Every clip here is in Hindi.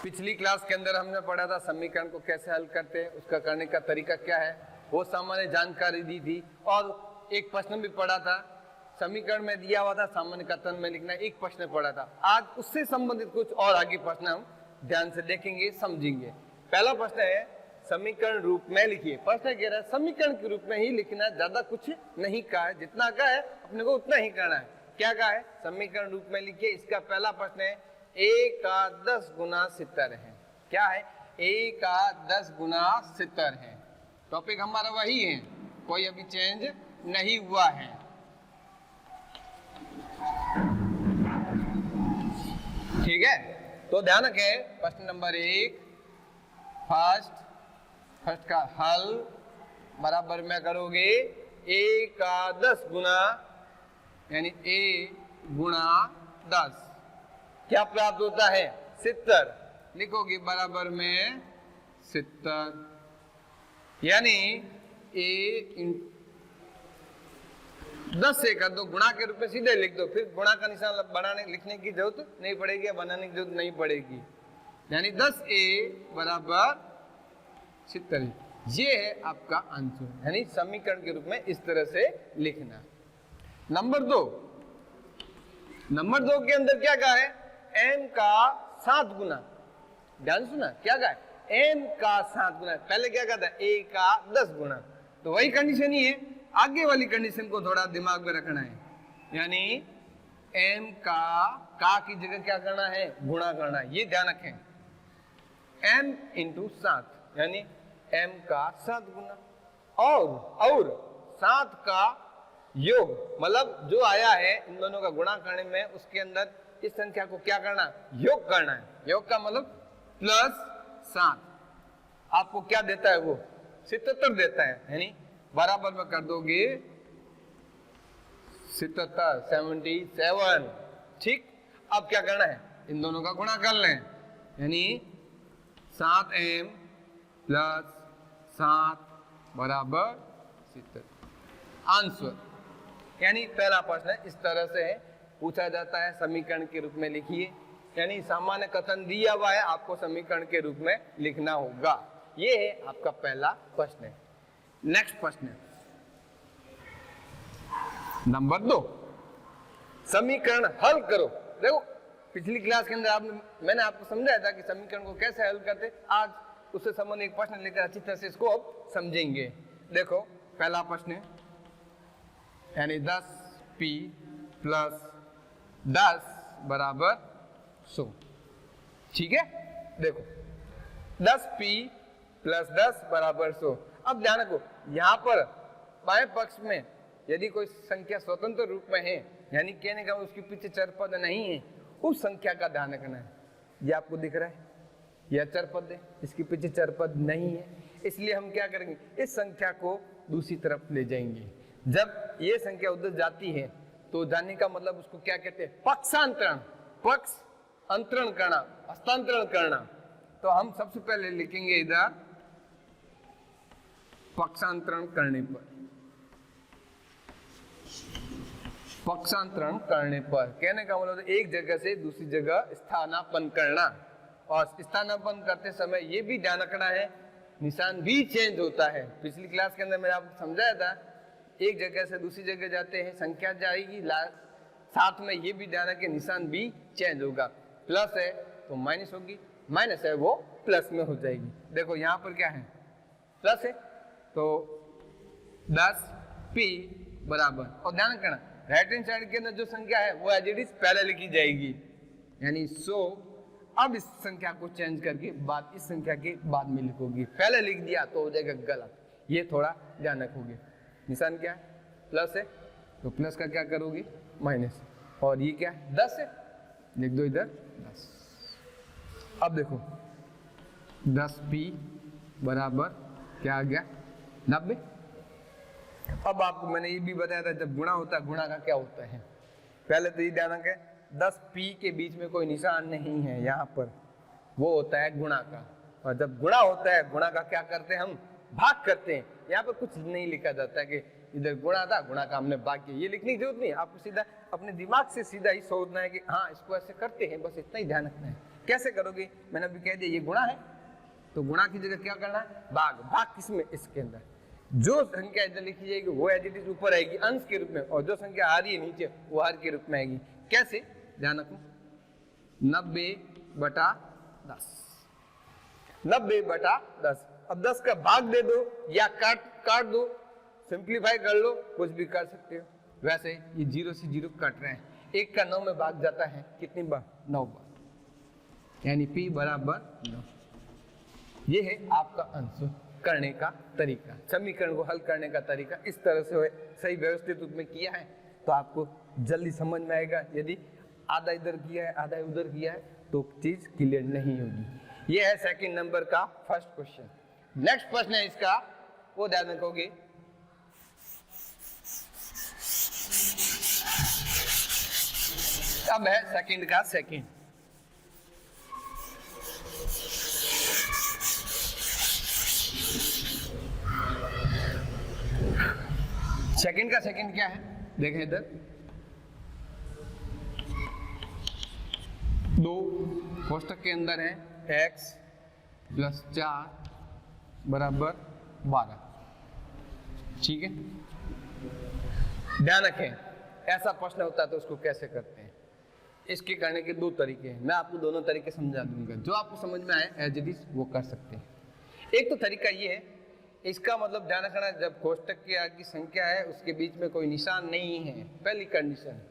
पिछली क्लास के अंदर हमने पढ़ा था समीकरण को कैसे हल करते हैं, उसका करने का तरीका क्या है, वो सामान्य जानकारी दी थी। और एक प्रश्न भी पढ़ा था, समीकरण में दिया हुआ था सामान्य कथन में लिखना, एक प्रश्न पढ़ा था। आज उससे संबंधित कुछ और आगे प्रश्न हम ध्यान से देखेंगे, समझेंगे। पहला प्रश्न है समीकरण रूप में लिखिए। प्रश्न कह रहा है समीकरण के रूप में ही लिखना, ज्यादा कुछ नहीं कहा है, जितना कहा है अपने को उतना ही करना है। क्या कहा है, समीकरण रूप में लिखिए। इसका पहला प्रश्न है a का 10 गुना 70 है। क्या है, a का 10 गुना 70 है। टॉपिक हमारा वही है, कोई अभी चेंज नहीं हुआ है। ठीक है, तो ध्यान रखें प्रश्न नंबर 1 फर्स्ट का हल बराबर में करोगे a का 10 गुना यानी a गुणा 10 क्या प्राप्त होता है 70, लिखोगे बराबर में 70 यानी a 10 से कर दो, गुणा के रूप में सीधे लिख दो, फिर गुणा का निशान बनाने लिखने की जरूरत नहीं पड़ेगी, बनाने की जरूरत नहीं पड़ेगी। यानी 10a बराबर 70, ये है आपका आंसर। यानी समीकरण के रूप में इस तरह से लिखना। नंबर 2 के अंदर क्या कहा है, m का 7 गुना। ध्यान सुना, क्या कहा है, m का 7 गुना। पहले क्या कहता है, a का 10 गुना, तो वही कंडीशन ही है। आगे वाली कंडीशन को थोड़ा दिमाग में रखना है, यानी m का की जगह क्या करना है, गुणा करना है, ये ध्यान रखें। m इंटू 7 यानी m का 7 गुना और 7 का योग, मतलब जो आया है इन दोनों का गुणा करने में, उसके अंदर इस संख्या को क्या करना, योग करना है। योग का मतलब प्लस 7 आपको क्या देता है, वो 77 देता है। यानी बराबर में कर दोगे 77। ठीक, अब क्या करना है, इन दोनों का गुणा कर लें, यानी 7m प्लस 7 बराबर 70 आंसर। यानी पहला प्रश्न इस तरह से है, पूछा जाता है समीकरण के रूप में लिखिए। यानी सामान्य कथन दिया हुआ है, आपको समीकरण के रूप में लिखना होगा। ये है आपका पहला प्रश्न है। नेक्स्ट प्रश्न नंबर 2, समीकरण हल करो। देखो पिछली क्लास के अंदर मैंने आपको समझाया था कि समीकरण को कैसे हल करते। आज उससे संबंधित एक प्रश्न लेकर अच्छी तरह से इसको अब समझेंगे। देखो पहला प्रश्न है, यानी 10p प्लस 10 बराबर 100। ठीक है, देखो 10p प्लस 10 बराबर 100। अब ध्यान रखो, यहाँ पर बाएं पक्ष में यदि कोई संख्या स्वतंत्र रूप में है, यानी कहने का उसके पीछे चर पद नहीं है, उस संख्या का ध्यान रखना है। ये आपको दिख रहा है, यह चर पद है, इसके पीछे चर पद नहीं है, इसलिए हम क्या करेंगे, इस संख्या को दूसरी तरफ ले जाएंगे। जब ये संख्या उधर जाती है तो जाने का मतलब उसको क्या कहते हैं, पक्षांतरण, पक्ष अंतरण करना, हस्तांतरण करना। तो हम सबसे पहले लिखेंगे इधर पक्षांतरण करने पर, पक्षांतरण करने पर कहने का मतलब एक जगह से दूसरी जगह स्थानापन्न करना। और स्थानापन्न करते समय ये भी ध्यान रखना है, निशान भी चेंज होता है। पिछली क्लास के अंदर मैंने आपको समझाया था, एक जगह से दूसरी जगह जाते हैं, संख्या जाएगी, साथ में ये भी ध्यान रखें निशान भी चेंज होगा। प्लस है तो माइनस होगी, माइनस है वो प्लस में हो जाएगी। देखो यहाँ पर क्या है, प्लस है तो 10p बराबर, और ध्यान रखना राइट हैंड साइड के अंदर जो संख्या है वो एज इट इज पहले लिखी जाएगी, यानी 100। अब इस संख्या को चेंज करके बाद इस संख्या के बाद में लिखोगी, पहले लिख दिया तो हो जाएगा गलत, ये थोड़ा ध्यान रखोगे। निशान क्या है, प्लस है तो प्लस का क्या करोगे, माइनस, और ये क्या है 10 है, लिख दो इधर 10। अब देखो 10p बराबर क्या आ गया 90। अब आपको मैंने ये भी बताया था जब गुणा होता है, गुणा का क्या होता है, पहले तो ये ध्यान रखें 10p के बीच में कोई निशान नहीं है यहाँ पर, वो होता है गुणा का। और जब गुणा होता है, गुणा का क्या करते हैं हम, भाग करते हैं। यहाँ पर कुछ नहीं लिखा जाता है कि इधर गुणा था, गुणा का हमने भाग किया, ये लिखने की जरूरत नहीं। आपको सीधा अपने दिमाग से सीधा ही सोचना है कि हाँ इसको ऐसे करते हैं, बस इतना ही ध्यान रखना है। कैसे करोगे? मैंने अभी कह दिया ये गुणा है, तो गुणा की जगह क्या करना है? भाग। भाग किसमें? इसके अंदर जो संख्या इधर लिखी जाएगी वो एज इट इज ऊपर आएगी अंश के रूप में, और जो संख्या आ रही है नीचे वो हर के रूप में आएगी। कैसे? ध्यान रखो, 90/10। 90/10। अब 10 का भाग दे दो या काट दो, सिंप्लीफाई कर लो, कुछ भी कर सकते हो। वैसे ये 0 से 0 कट रहे हैं, 1 का 9 में भाग जाता है कितनी बार? 9 बार, यानी p बराबर 9। ये है आपका अंश करने का तरीका, समीकरण को हल करने का तरीका। इस तरह से सही व्यवस्थित रूप में किया है तो आपको जल्दी समझ में आएगा। यदि आधा इधर किया है आधा उधर किया है तो चीज क्लियर नहीं होगी। ये है सेकंड नंबर का फर्स्ट क्वेश्चन। नेक्स्ट प्रश्न है इसका, वो ध्यान रखोगे। अब है सेकंड का सेकंड। सेकंड का सेकंड क्या है? देखें इधर, 2 कोष्टक के अंदर है x + 4 बराबर 12। ठीक है, ध्यान रखें ऐसा प्रश्न होता है तो उसको कैसे करते हैं। इसके करने के 2 तरीके हैं, मैं आपको दोनों तरीके समझा दूंगा। जो आपको समझ में आए एज इट इज वो कर सकते हैं। एक तो तरीका ये है, इसका मतलब ध्यान रखना, जब कोष्टक की आगे की संख्या है उसके बीच में कोई निशान नहीं है, पहली कंडीशन,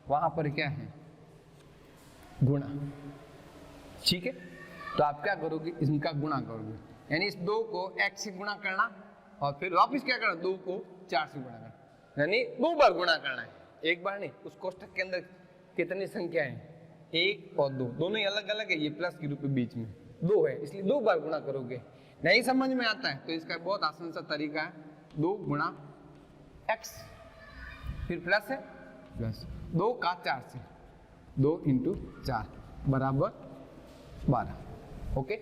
वहां पर क्या है? गुणा। ठीक है, तो आप क्या करोगे? इनका गुणा करोगे, यानी इस 2 को x से गुणा करना और फिर वापस क्या करना? 2 को 4 से गुणा करना, यानी 2 बार गुणा करना है, एक बार नहीं। उस कोष्टक के अंदर कितनी संख्या है? 1 और 2, दोनों ही अलग अलग है, ये प्लस के रूप में बीच में 2 है, इसलिए 2 बार गुणा करोगे। नहीं समझ में आता है तो इसका बहुत आसान सा तरीका है, 2 गुणा x, फिर प्लस है प्लस 2 का 4 से, 2 × 4 बराबर 12। ओके,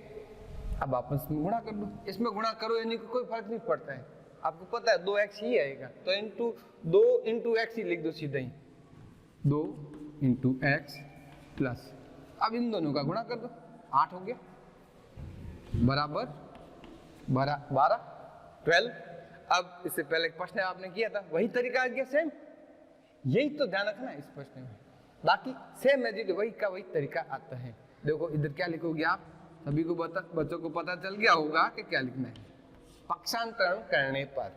अब आपस में गुणा कर दो। इसमें गुणा करो यानी कि कोई फर्क नहीं पड़ता है, आपको पता है 2x ही आएगा, तो 2 × x ही लिख दो सीधा ही, 2 × x प्लस, अब इन दोनों का गुणा कर दो, 8 हो गया बराबर 12, 12। अब इससे पहले एक प्रश्न आपने किया था, वही तरीका आ गया सेम। यही तो ध्यान रखना है इस प्रश्न में, बाकी सेम एज इट वही का वही तरीका आता है। देखो इधर क्या लिखोगे आप, सभी को बच्चों को पता चल गया होगा कि क्या लिखना है। पक्षांतरण करने पर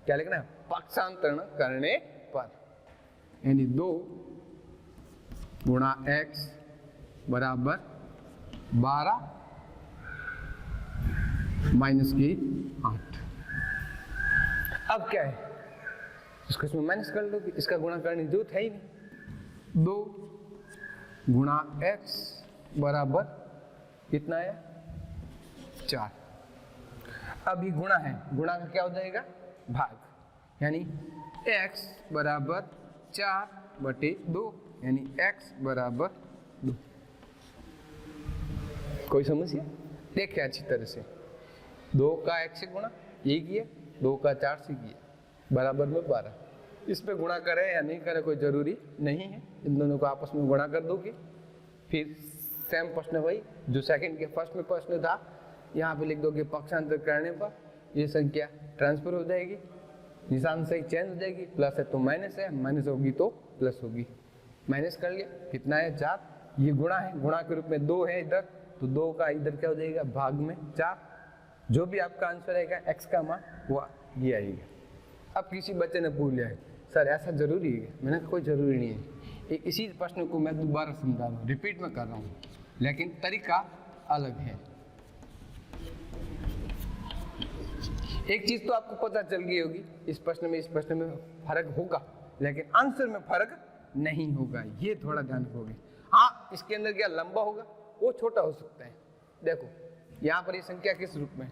क्या लिखना है? पक्षांतरण करने पर, यानी 2 गुणा x बराबर 12 माइनस की 8। अब क्या है? इसको इसमें माइनस कर लो, इसका गुणा करने की जरूरत है ही नहीं। 2 गुणा x बराबर कितना है? 4। अब ये गुणा है, गुणा का क्या हो जाएगा? भाग, यानी x बराबर 4/2, यानी x बराबर 2। कोई समस्या? देखिए अच्छी तरह से, 2 का x से गुणा ये किया, 2 का 4 से किया, बराबर में 12। इस पे गुणा करें या नहीं करें कोई जरूरी नहीं है, इन दोनों को आपस में गुणा कर दोगे। फिर सेम प्रश्न वही जो सेकंड के फर्स्ट में प्रश्न था, यहाँ पे लिख दोगे पक्षांतर करने पर ये संख्या ट्रांसफर हो जाएगी, निशान से चेंज हो जाएगी, प्लस है तो माइनस है, माइनस होगी तो प्लस होगी। माइनस कर लिया, कितना है? 4। ये गुणा है, गुणा के रूप में 2 है इधर, तो 2 का इधर क्या हो जाएगा? भाग में 4। जो भी आपका आंसर आएगा x का मान वो ये आएगा। अब किसी बच्चे ने पूछ लिया है सर ऐसा जरूरी है? मैंने कहा कोई जरूरी नहीं है, इसी प्रश्न को मैं दोबारा समझा रहा हूँ, रिपीट में कर रहा हूँ, लेकिन तरीका अलग है। एक चीज तो आपको पता चल गई होगी, इस प्रश्न में फर्क होगा, लेकिन आंसर में फर्क नहीं होगा, ये थोड़ा ध्यान रखोगे। हाँ, इसके अंदर क्या लंबा होगा, वो छोटा हो सकता है। देखो यहाँ पर ये संख्या किस रूप में?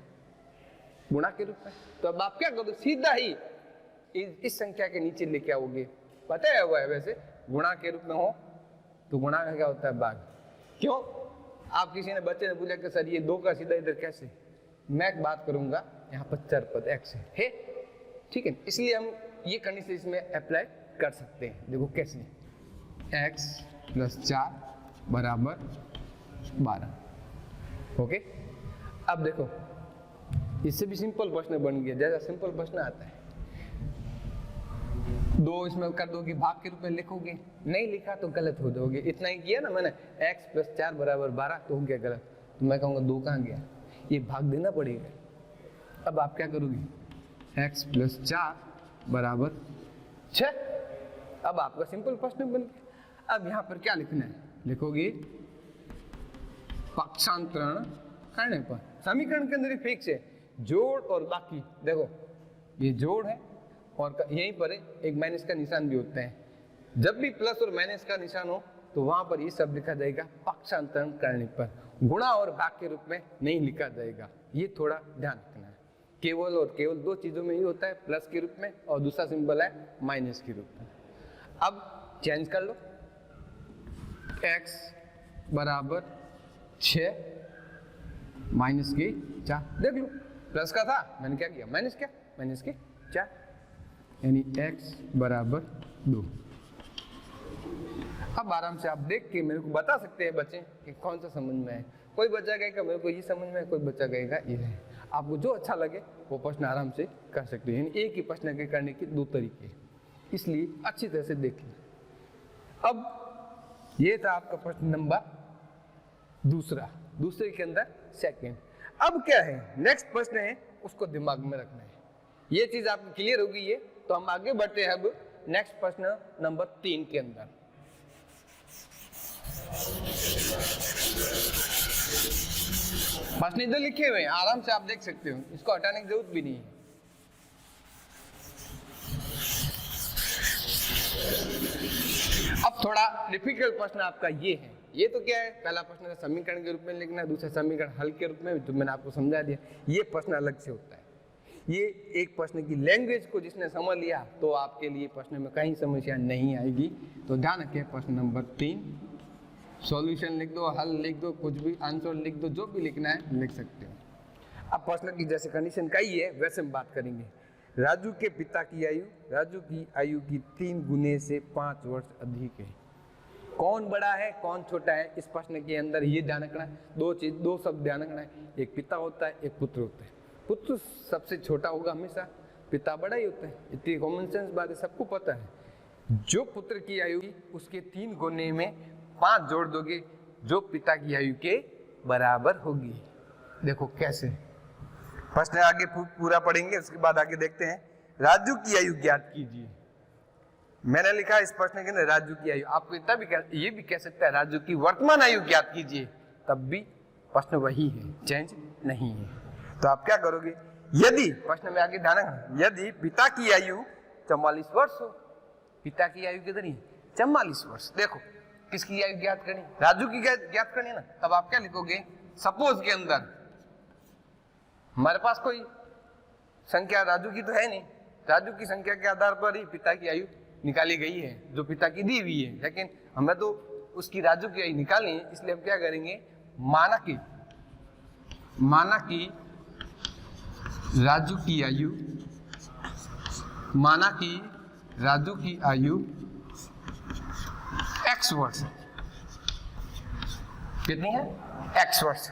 गुणा के रूप में। तो अब आप क्या करोगे? सीधा ही इस संख्या के नीचे लेके आओगे। पता है हुआ है वैसे, गुणा के रूप में हो तो गुणा का क्या होता है? भाग। क्यों? आप किसी ने बच्चे ने पूछा कि सर ये 2 का सीधा इधर कैसे? मैं एक बात करूंगा, यहाँ पर चर पद x है, ठीक है, इसलिए हम ये कंडीशन इसमें अप्लाई कर सकते हैं। देखो कैसे, x + 4 बराबर 12। ओके, अब देखो इससे भी सिंपल प्रश्न बन गया, जैसा सिंपल प्रश्न आता है 2 इसमें कर दोगे, भाग के रूप में लिखोगे, नहीं लिखा तो गलत हो जाओगे। इतना ही किया ना मैंने, x + 4 = 12, तो हो गया गलत, तो मैं कहूँगा 2 कहाँ गया, ये भाग देना पड़ेगा। अब आप क्या करोगे, x + 4 = 6। अब आपका सिंपल प्रश्न बन गया। अब यहाँ पर क्या लिखना है, लिखोगे पक्षांतरण करने पर, समीकरण के अंदर फिक्स है जोड़ और बाकी। देखो ये जोड़ है और यहीं पर एक माइनस का निशान भी होता है, जब भी प्लस और माइनस का निशान हो तो वहां पर ये शब्द लिखा जाएगा पक्षांतरण करने पर, गुणा और भाग के रूप में नहीं लिखा जाएगा। ये थोड़ा ध्यान रखना है, केवल और केवल 2 चीजों में ही होता है, प्लस के रूप में और दूसरा सिंबल है माइनस के रूप में। अब चेंज कर लो, x = 6 माइनस के 4, देख लो प्लस का था, मैंने क्या किया माइनस के 4, यानी x = 2। अब आराम से आप देख के मेरे को बता सकते हैं बच्चे कि कौन सा समझ में है। कोई बच्चा कहेगा मेरे को ये समझ में है, कोई बच्चा कहेगा ये है। आपको जो अच्छा लगे वो प्रश्न आराम से कर सकते हैं, यानी एक ही प्रश्न के करने के 2 तरीके, इसलिए अच्छी तरह से देख लें। अब ये था आपका प्रश्न नंबर दूसरे के अंदर सेकंड। अब क्या है, नेक्स्ट प्रश्न है, उसको दिमाग में रखना है। ये चीज आपको क्लियर होगी, ये तो हम आगे बढ़ते हैं अब नेक्स्ट प्रश्न नंबर 3 के अंदर। प्रश्न इधर लिखे हुए हैं, आराम से आप देख सकते हो, इसको हटाने की जरूरत भी नहीं है। अब थोड़ा डिफिकल्ट प्रश्न आपका ये है, ये तो क्या है, पहला प्रश्न का समीकरण के रूप में लिखना है, दूसरा समीकरण हल के रूप में, जो मैंने आपको समझा दिया। ये प्रश्न अलग से होता है। ये एक प्रश्न की लैंग्वेज को जिसने समझ लिया तो आपके लिए प्रश्न में कहीं समस्या नहीं आएगी। तो ध्यान रखें, प्रश्न नंबर 3 सॉल्यूशन लिख दो, हल लिख दो, कुछ भी आंसर लिख दो, जो भी लिखना है लिख सकते हो। अब प्रश्न की जैसे कंडीशन कही है वैसे हम बात करेंगे। राजू के पिता की आयु राजू की आयु की 3 गुने से 5 वर्ष अधिक है। कौन बड़ा है कौन छोटा है, इस प्रश्न के अंदर ये ध्यान रखना है। 2 शब्द ध्यान रखना है, एक पिता होता है, एक पुत्र होता है। पुत्र सबसे छोटा होगा हमेशा, पिता बड़ा ही होता है, इतनी कॉमन सेंस बात है, सबको पता है। जो पुत्र की आयु उसके 3 गुने में 5 जोड़ दोगे, जो पिता की आयु के बराबर होगी। देखो कैसे, प्रश्न आगे पूरा पढ़ेंगे, उसके बाद आगे देखते हैं। राजू की आयु ज्ञात कीजिए। मैंने लिखा इस प्रश्न के अंदर राजू की आयु, आपको इतना भी ये भी कह सकता है राजू की वर्तमान आयु ज्ञात कीजिए, तब भी प्रश्न वही है, चेंज नहीं है। तो आप क्या करोगे, यदि प्रश्न में आगे ध्यान रखना, यदि पिता की आयु 44 वर्ष हो, पिता की आयु कितनी है 44 वर्ष। देखो किसकी आयु ज्ञात करनी, राजू की ज्ञात करनी है ना, तब आप क्या लिखोगे, सपोज के अंदर हमारे पास कोई संख्या राजू की तो है नहीं, राजू की संख्या के आधार पर ही पिता की आयु निकाली गई है, जो पिता की दी हुई है, लेकिन हमें तो उसकी राजू की आयु निकालनी है, इसलिए हम क्या करेंगे, माना कि राजू की आयु, माना कि राजू की आयु x वर्ष, कितनी है x वर्ष।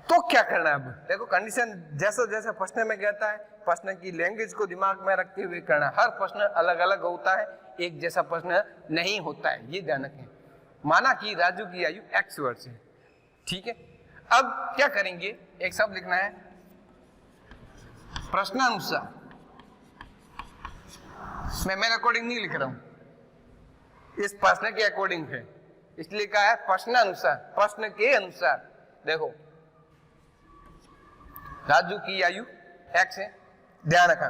तो क्या करना है, अब देखो कंडीशन जैसा जैसा प्रश्न में कहता है, प्रश्न की लैंग्वेज को दिमाग में रखते हुए करना। हर प्रश्न अलग अलग होता है, एक जैसा प्रश्न नहीं होता है, ये ध्यान रखें। माना कि राजू की आयु x वर्ष है, ठीक है। अब क्या करेंगे, एक शब्द लिखना है प्रश्नानुसार। मैं मेरे अकॉर्डिंग नहीं लिख रहा हूं, इस प्रश्न के अकॉर्डिंग है, इसलिए कहा है प्रश्नानुसार, प्रश्न के अनुसार। देखो राजू की आयु x है, ध्यान रखा,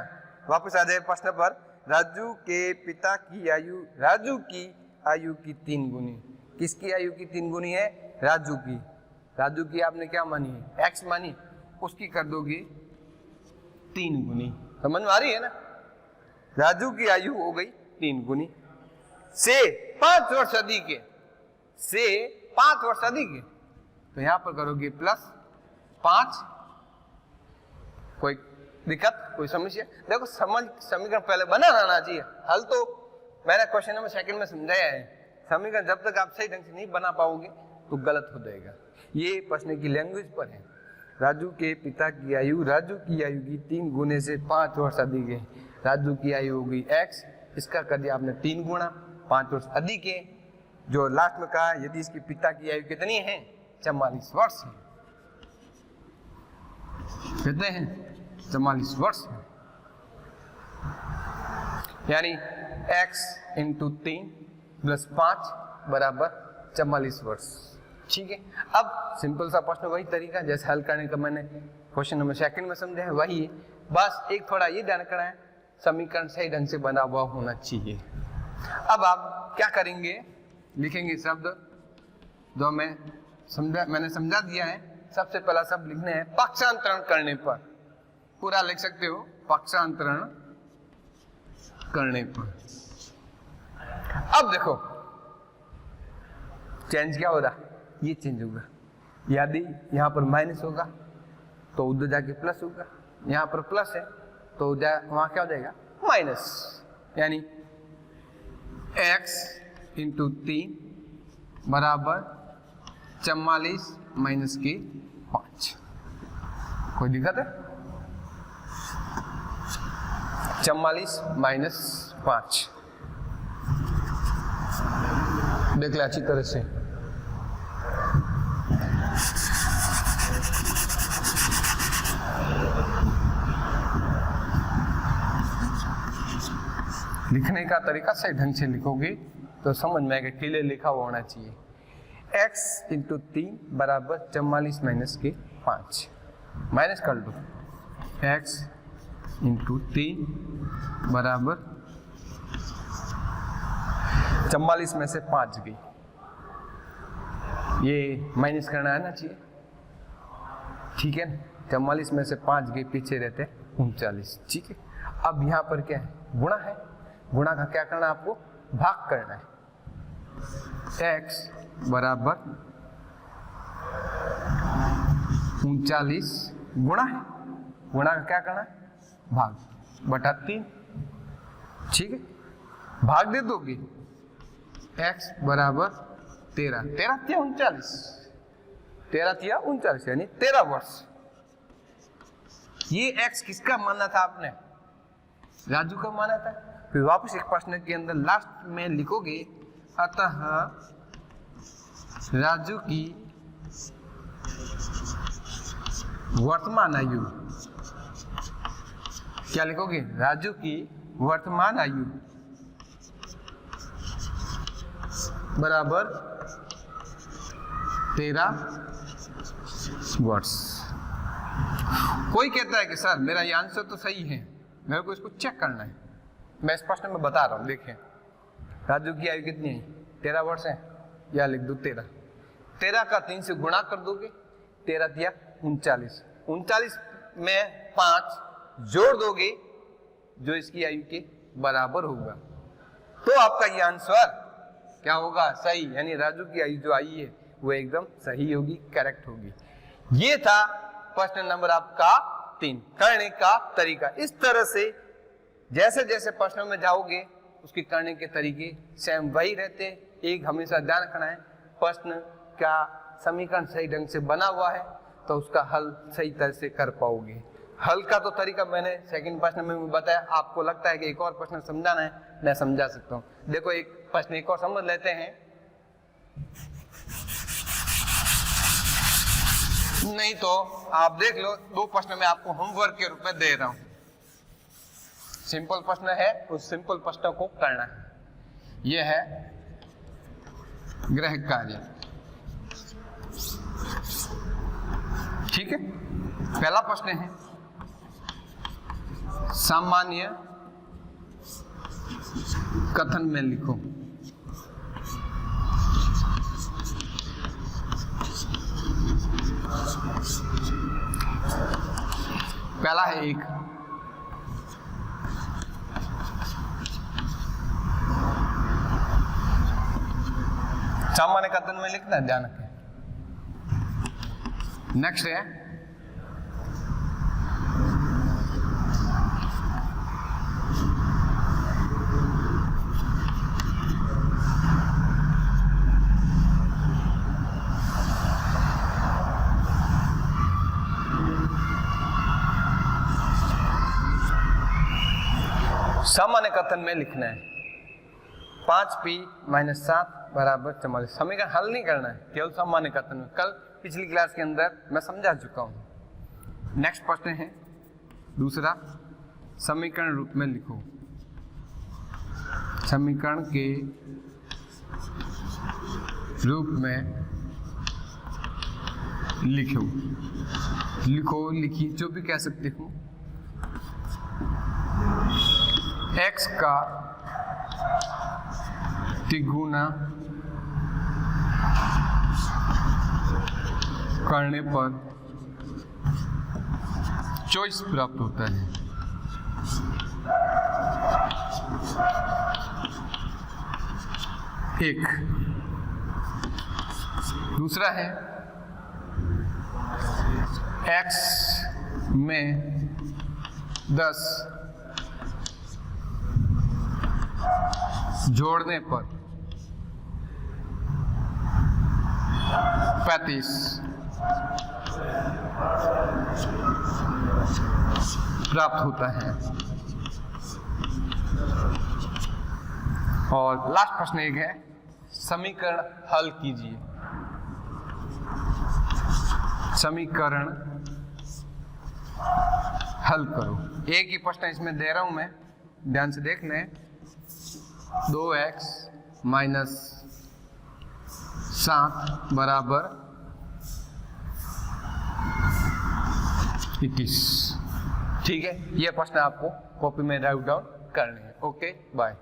वापस आ जाए प्रश्न पर। राजू के पिता की आयु, राजू की आयु की 3 गुनी, किसकी आयु की 3 गुनी है, राजू की। राजू की आपने क्या मानी है, x मानी, उसकी कर दोगे 3 गुनी। समझ में आ रही है ना, राजू की आयु हो गई 3 गुनी से 5 वर्ष अधिक है, से 5 वर्ष अधिक है, तो यहां पर करोगे +5। कोई दिक्कत, कोई समस्या? देखो समीकरण पहले बनाना आना चाहिए, हल तो मैंने क्वेश्चन नंबर 2 में समझाया है। समीकरण जब तक आप सही ढंग से नहीं बना पाओगे तो गलत हो जाएगा। ये प्रश्न की लैंग्वेज पर है। राजू के पिता की आयु राजू की आयु की 3 गुने से 5 वर्ष अधिक है। राजू की आयु होगी x, इसका कर दिया आपने 3 गुना, 5 वर्ष अधिक है। जो लास्ट में कहा यदि इसके पिता की आयु कितनी है, 44 वर्ष है। कहते हैं 44 वर्ष है, यानी x इंटू 3 प्लस 5 बराबर 44 वर्ष। ठीक है, अब सिंपल सा प्रश्न वही तरीका जैसे हल करने का मैंने क्वेश्चन नंबर 2 में समझा है वही है, बस एक थोड़ा ये ध्यान रखना है समीकरण सही ढंग से बना हुआ होना चाहिए। अब आप क्या करेंगे, लिखेंगे शब्द जो मैंने समझा दिया है। सबसे पहला शब्द लिखने हैं पक्षांतरण करने पर, पूरा लिख सकते हो पक्षांतरण करने पर। अब देखो चेंज क्या हो रहा, ये चेंज होगा। यदि यहाँ पर माइनस होगा तो उधर जाके प्लस होगा, यहाँ पर प्लस है तो वहां क्या हो जाएगा माइनस, यानी x इंटू 3 बराबर 44 माइनस के 5। कोई दिक्कत है? 44 माइनस 5 देख ले अच्छी तरह से। लिखने का तरीका सही ढंग से लिखोगे तो समझ में आएगा, क्लियर लिखा हुआ होना चाहिए। x इंटू 3 बराबर 44 माइनस के 5, माइनस कर दो। x इंटू 3 बराबर 44 में से 5 गई, ये माइनस करना है ना चाहिए, ठीक है। 44 में से 5 गए, पीछे रहते 39, ठीक है। अब यहाँ पर क्या है, गुणा है, गुणा का क्या करना है आपको, भाग करना है। x बराबर 39 गुणा है, गुणा का क्या करना है, भाग बटा 3, ठीक है। भाग दे दोगे, x बराबर 13, 13 तिया 39, 13 तिया 39 यानी 13 वर्ष। ये x किसका माना था आपने, राजू का माना था। फिर वापस एक प्रश्न के अंदर लास्ट में लिखोगे अतः राजू की वर्तमान आयु, क्या लिखोगे, राजू की वर्तमान आयु बराबर 13 वर्ष। कोई कहता है कि सर मेरा ये आंसर तो सही है, मेरे को इसको चेक करना है। मैं इस प्रश्न में बता रहा हूं, देखें राजू की आयु कितनी है, 13 वर्ष है, या लिख दो 13, 13 का 3 से गुणा कर दोगे, 13 दिया 39, 39 में 5 जोड़ दोगे जो इसकी आयु के बराबर होगा, तो आपका ये आंसर क्या होगा, सही, यानी राजू की आयु जो आई है वो एकदम सही होगी, करेक्ट होगी। ये था प्रश्न नंबर आपका 3 करने का तरीका। इस तरह से जैसे जैसे प्रश्नों में जाओगे उसके करने के तरीके सेम वही रहते। एक हमेशा ध्यान रखना है, प्रश्न का समीकरण सही ढंग से बना हुआ है तो उसका हल सही तरह से कर पाओगे। हल का तो तरीका मैंने सेकंड प्रश्न में भी बताया। आपको लगता है कि एक और प्रश्न समझाना है, मैं समझा सकता हूँ। देखो एक प्रश्न एक और समझ लेते हैं, नहीं तो आप देख लो, 2 प्रश्न मैं आपको होमवर्क के रूप में दे रहा हूं। सिंपल प्रश्न है, उस सिंपल प्रश्न को करना है। यह है गृह कार्य, ठीक है। पहला प्रश्न है सामान्य कथन में लिखो। पहला है 1, सामान्य कथन में लिखना है, ध्यान रखें। नेक्स्ट है सामान्य कथन में लिखना है 5p - 7 = 44। समीकरण हल नहीं करना है, केवल सामान्य कथन में। कल पिछली क्लास के अंदर मैं समझा चुका हूं। नेक्स्ट प्रश्न है दूसरा, समीकरण रूप में लिखो। समीकरण के रूप में लिखो, लिखी, जो भी कह सकते हो। x का तिगुना करने पर 24 प्राप्त होता है। एक दूसरा है x में 10 जोड़ने पर 35 प्राप्त होता है। और लास्ट प्रश्न एक है, समीकरण हल कीजिए। समीकरण हल करो। एक ही प्रश्न इसमें दे रहा हूं मैं, ध्यान से देख लें। 2x - 7 = 21। ठीक है, यह प्रश्न आपको कॉपी में राइट डाउन करने हैं। Okay, bye.